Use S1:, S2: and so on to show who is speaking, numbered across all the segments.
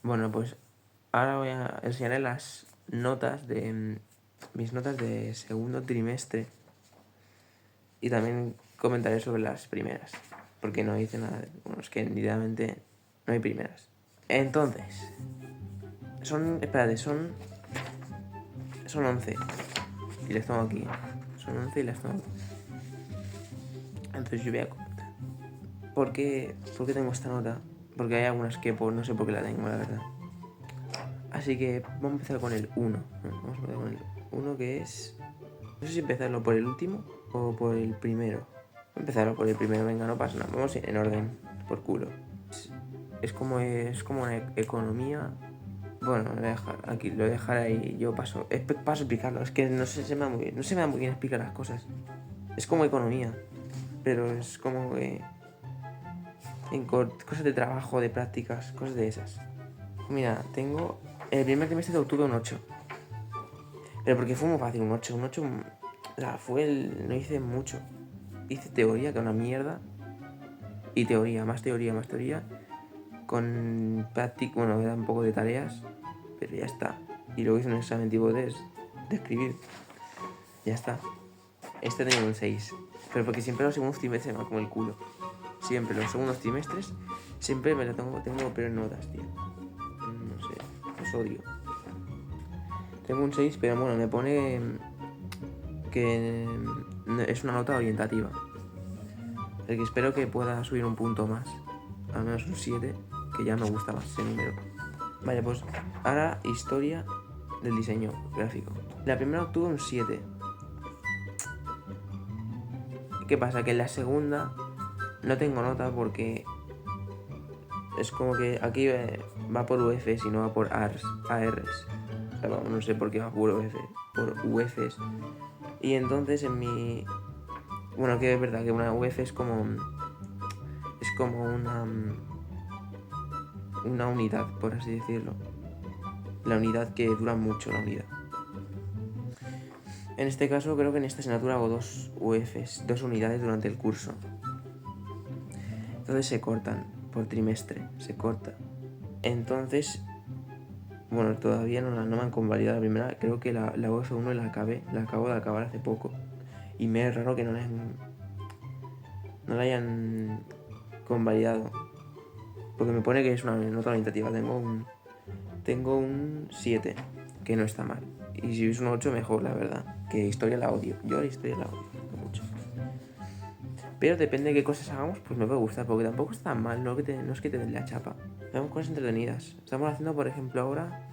S1: Bueno, pues ahora voy a enseñarle las notas de mis notas de segundo trimestre y también comentaré sobre las primeras, porque no hice nada. Bueno, es que literalmente no hay primeras. Entonces, son 11 y las tengo aquí. Son 11 y las tengo aquí. Entonces yo voy a comentar. ¿Por qué tengo esta nota? Porque hay algunas que no sé por qué la tengo, la verdad. Así que vamos a empezar con el 1. Vamos a empezar con el 1, que es... No sé si empezarlo por el último o por el primero. Voy a empezarlo por el primero, venga, no pasa nada. Vamos en orden, por culo. Es como una economía. Bueno, lo voy a dejar aquí, lo voy a dejar ahí. Yo paso a explicarlo. Es que no se me da muy bien explicar las cosas. Es como economía, pero es como que en cosas de trabajo, de prácticas, cosas de esas. Mira, tengo... El primer trimestre obtuve un 8. Pero porque fue muy fácil, un 8. Un 8... O sea, no hice mucho. Hice teoría, que era una mierda. Y teoría, más teoría, más teoría. Con práctica, bueno, era un poco de tareas. Pero ya está. Y luego hice un examen tipo de escribir. Ya está. Este tenía un 6. Pero porque siempre los segundos trimestres me va como el culo. Siempre, los segundos trimestres, siempre me lo tengo peores notas, tío. No sé, los odio. Tengo un 6, pero bueno, me pone que es una nota orientativa. El que espero que pueda subir un punto más. Al menos un 7, que ya me gusta más ese número. Vale, pues ahora historia del diseño gráfico. La primera obtuve un 7. ¿Qué pasa? Que en la segunda no tengo nota porque es como que aquí va por UFs y no va por ARs. O sea, no sé por qué va por UFs. Y entonces en mi... Bueno, que es verdad que una UF es como una unidad, por así decirlo. La unidad que dura mucho, la unidad. En este caso creo que en esta asignatura hago 2 UFs, 2 unidades durante el curso. Entonces se cortan por trimestre, se corta. Entonces, bueno, todavía no me han convalidado la primera. Creo que la UF1 la acabo de acabar hace poco. Y me es raro que no la hayan convalidado. Porque me pone que es una nota orientativa. Tengo un 7, que no está mal. Y si es un 8, mejor, la verdad. Que historia la odio. Yo la historia la odio mucho. Pero depende de qué cosas hagamos, pues me puede gustar. Porque tampoco está tan mal, no es que te den la chapa. Hacemos cosas entretenidas. Estamos haciendo, por ejemplo, ahora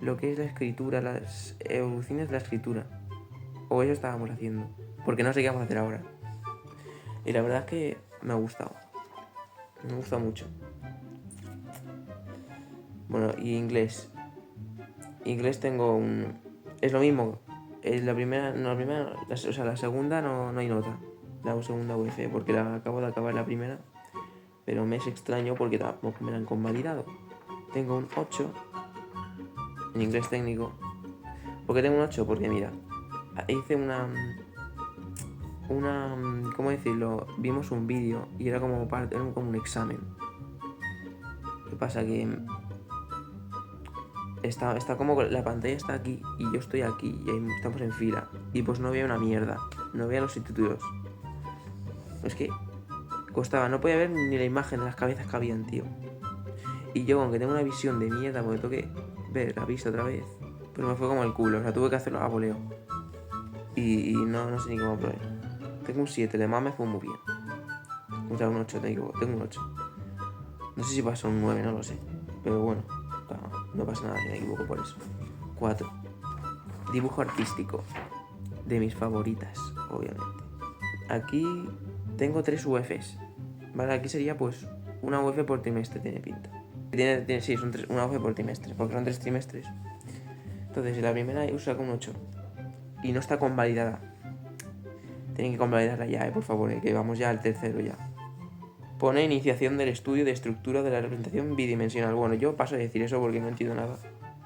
S1: lo que es la escritura, las evoluciones de la escritura. O eso estábamos haciendo. Porque no sé qué vamos a hacer ahora. Y la verdad es que me ha gustado. Me gusta mucho. Bueno, y inglés. Inglés tengo un... Es lo mismo. La segunda no hay nota. La segunda UF, porque la acabo de acabar la primera. Pero me es extraño porque tampoco me la han convalidado. Tengo un 8 en inglés técnico. ¿Por qué tengo un 8? Porque mira, hice ¿cómo decirlo? Vimos un vídeo y era como un examen. ¿Qué pasa? Que está como la pantalla está aquí y yo estoy aquí y ahí estamos en fila. Y pues no veía una mierda, no veía los subtítulos. Es que costaba, no podía ver ni la imagen de las cabezas que habían, tío. Y yo, aunque tengo una visión de mierda, porque tengo que ver la vista otra vez, pero me fue como el culo, o sea, tuve que hacerlo a voleo. Y no sé ni cómo probé. Tengo un 7, de más me fue muy bien. O sea, un 8, tengo un 8. No sé si pasa un 9, no lo sé. Pero bueno, no pasa nada si me equivoco por eso. 4. Dibujo artístico. De mis favoritas, obviamente. Aquí tengo 3 UFs. Vale, aquí sería pues una UF por trimestre, tiene pinta. Sí, son una UF por trimestre, porque son 3 trimestres. Entonces, en la primera yo saco un 8. Y no está convalidada. Tienen que convalidarla ya, por favor, que vamos ya al tercero ya. Pone iniciación del estudio de estructura de la representación bidimensional. Bueno, yo paso a decir eso porque no entiendo nada.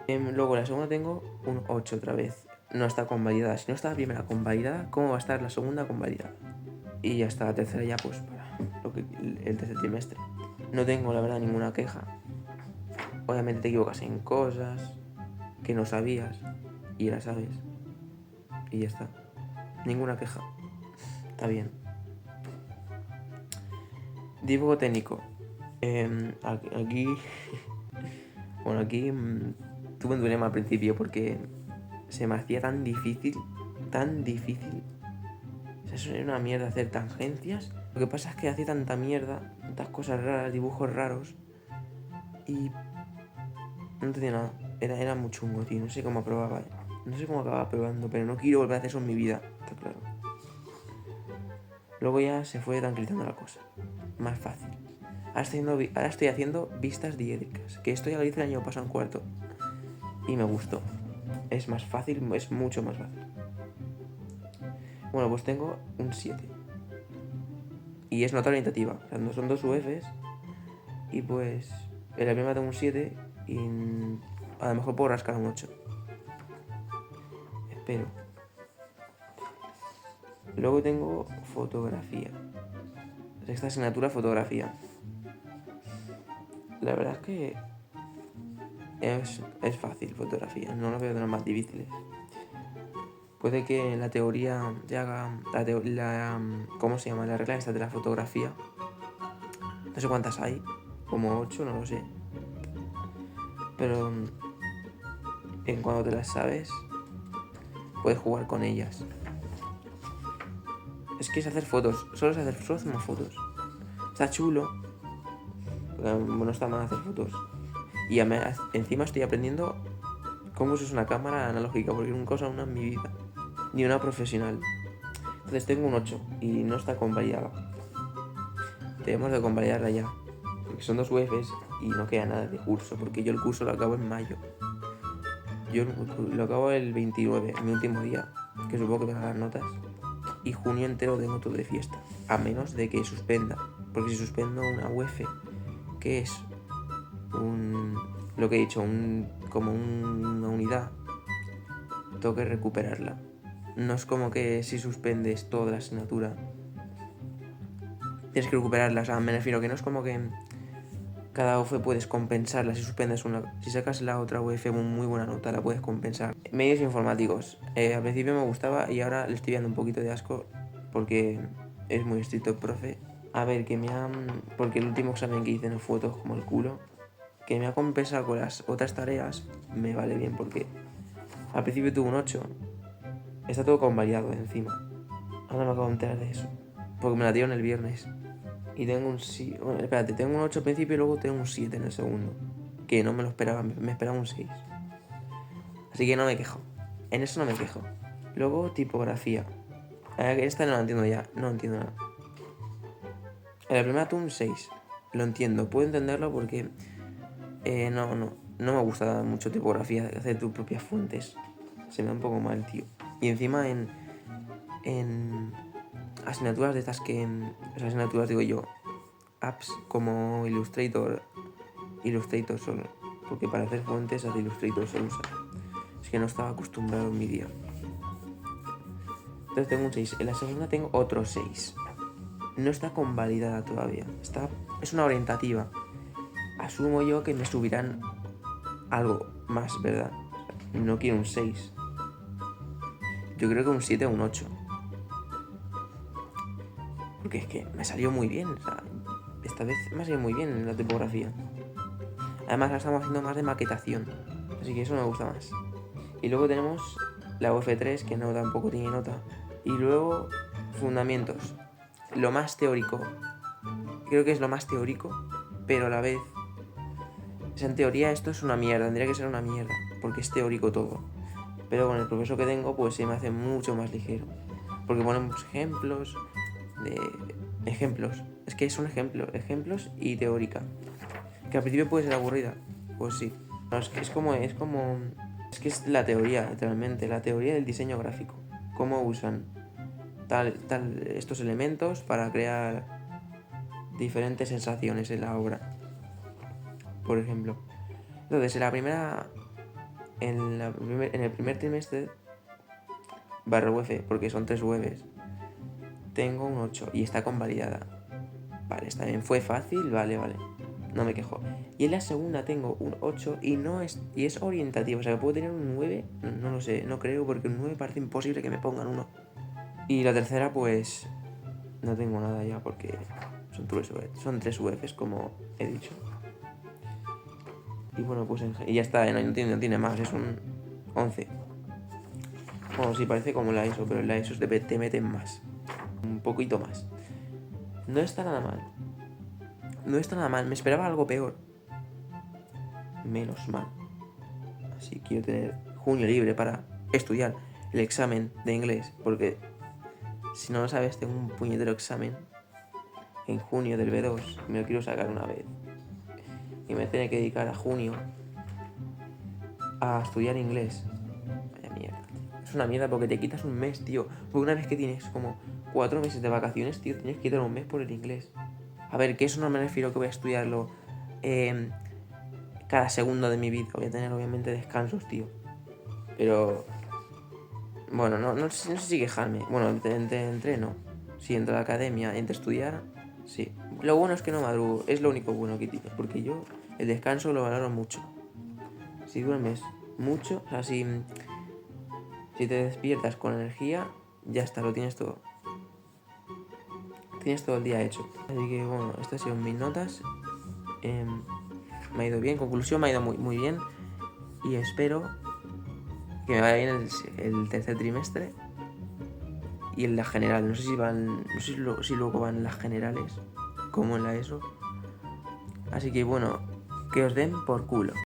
S1: Luego la segunda tengo un 8 otra vez. No está convalidada. Si no está la primera convalidada, ¿cómo va a estar la segunda convalidada? Y ya está la tercera ya pues para el tercer trimestre. No tengo la verdad ninguna queja. Obviamente te equivocas en cosas que no sabías y las sabes. Y ya está. Ninguna queja. Está bien. Dibujo técnico. Aquí... Bueno, aquí tuve un dilema al principio porque se me hacía tan difícil. O sea, eso era una mierda hacer tangencias. Lo que pasa es que hacía tanta mierda, tantas cosas raras, dibujos raros. Y no entendía nada. Era muy chungo, tío. No sé cómo probaba. No sé cómo acababa probando, pero no quiero volver a hacer eso en mi vida. Está claro. Luego ya se fue tranquilizando la cosa. Más fácil. Ahora estoy haciendo vistas diédricas. Que esto ya lo hice el año pasado en cuarto. Y me gustó. Es más fácil, es mucho más fácil. Bueno, pues tengo un 7. Y es nota orientativa. O sea, no son 2 UFs. Y pues en la primera tengo un 7 y a lo mejor puedo rascar un 8. Espero. Luego tengo fotografía. Esta asignatura, fotografía. La verdad es que es fácil fotografía. No lo veo de las más difíciles. Puede que la teoría ya haga ¿cómo se llama? La regla esta de la fotografía. No sé cuántas hay. Como 8, no lo sé. Pero en cuando te las sabes, puedes jugar con ellas. Es que es hacer fotos. Solo hacemos fotos. Está chulo. No está mal hacer fotos. Y encima estoy aprendiendo cómo usas una cámara analógica, porque nunca he usado una en mi vida. Ni una profesional. Entonces tengo un 8 y no está convalidada. Debemos de convalidarla ya. Porque son 2 UFs y no queda nada de curso, porque yo el curso lo acabo en mayo. Yo lo acabo el 29, mi último día, que supongo que me van a dar notas. Y junio entero tengo todo de fiesta, a menos de que suspenda. Porque si suspendo una UF, que es lo que he dicho, como una unidad, tengo que recuperarla. No es como que si suspendes toda la asignatura tienes que recuperarla. O sea, me refiero que no es como que cada UF puedes compensarla si suspendes una. Si sacas la otra UF muy buena nota, la puedes compensar. Medios informáticos. Al principio me gustaba y ahora le estoy dando un poquito de asco porque es muy estricto el profe. A ver, porque el último examen que hice no fue todo como el culo. Que me ha compensado con las otras tareas, me vale bien porque al principio tuve un 8. Está todo convalidado encima. Ahora me acabo de enterar de eso. Porque me la dieron el viernes. Y tengo un 7. Bueno, espérate, tengo un 8 al principio y luego tengo un 7 en el segundo. Que no me lo esperaba, me esperaba un 6. Así que no me quejo. En eso no me quejo. Luego, tipografía. Esta no la entiendo ya, no entiendo nada. En la primera tuve un 6. Lo entiendo, puedo entenderlo porque no me gusta mucho tipografía, hacer tus propias fuentes. Se me da un poco mal, tío. Y encima en asignaturas de estas que... asignaturas digo yo, apps como Illustrator solo. Porque para hacer fuentes hace Illustrator solo usa. Es que no estaba acostumbrado en mi día. Entonces tengo un 6. En la segunda tengo otro 6. No está convalidada todavía. Es una orientativa. Asumo yo que me subirán algo más, ¿verdad? No quiero un 6. Yo creo que un 7 o un 8. Porque es que me salió muy bien. O sea, esta vez me ha salido muy bien en la tipografía. Además, la estamos haciendo más de maquetación. Así que eso me gusta más. Y luego tenemos la UF3, que no tampoco tiene nota. Y luego, fundamentos. Lo más teórico. Creo que es lo más teórico, pero a la vez... O sea, en teoría esto es una mierda, tendría que ser una mierda, porque es teórico todo. Pero con el profesor que tengo, pues se me hace mucho más ligero. Porque ponemos ejemplos de... Ejemplos. Es que es un ejemplo. Ejemplos y teórica. Que al principio puede ser aburrida. Pues sí. No, es que es como... Es que es la teoría, literalmente. La teoría del diseño gráfico. Cómo usan estos elementos para crear diferentes sensaciones en la obra. Por ejemplo. Entonces, en el primer trimestre barra UF, porque son 3 UFs, tengo un 8 y está convalidada. Vale, está bien. Fue fácil, vale. No me quejo. Y en la segunda tengo un 8 y es orientativo. O sea, que puedo tener un 9, no lo sé, no creo, porque un 9 parece imposible que me pongan uno. Y la tercera, pues no tengo nada ya porque son 3 UFs, como he dicho. Y bueno, pues y ya está, no tiene más, es un 11. Bueno, sí, parece como la ESO, pero en la ESO te meten más. Un poquito más. No está nada mal. No está nada mal, me esperaba algo peor. Menos mal. Así quiero tener junio libre para estudiar el examen de inglés, porque si no lo sabes, tengo un puñetero examen en junio del B2 y me lo quiero sacar una vez. Y me tiene que dedicar a junio a estudiar inglés. Vaya mierda. Es una mierda porque te quitas un mes, tío. Porque una vez que tienes como 4 meses de vacaciones, tío, tienes que quitar un mes por el inglés. A ver, que eso no me refiero que voy a estudiarlo cada segundo de mi vida. Voy a tener obviamente descansos, tío. Pero bueno, no sé si quejarme. Bueno, entreno. Si entro a la academia, entro a estudiar, sí. Lo bueno es que no madrugo, es lo único bueno que tiene. Porque yo el descanso lo valoro mucho. Si duermes mucho, o sea, si te despiertas con energía, ya está, lo tienes todo. Tienes todo el día hecho. Así que bueno, estas han sido mis notas. Me ha ido bien, conclusión, me ha ido muy bien. Y espero que me vaya bien el tercer trimestre y en la general. No sé si luego van las generales, como en la ESO. Así que bueno, que os den por culo.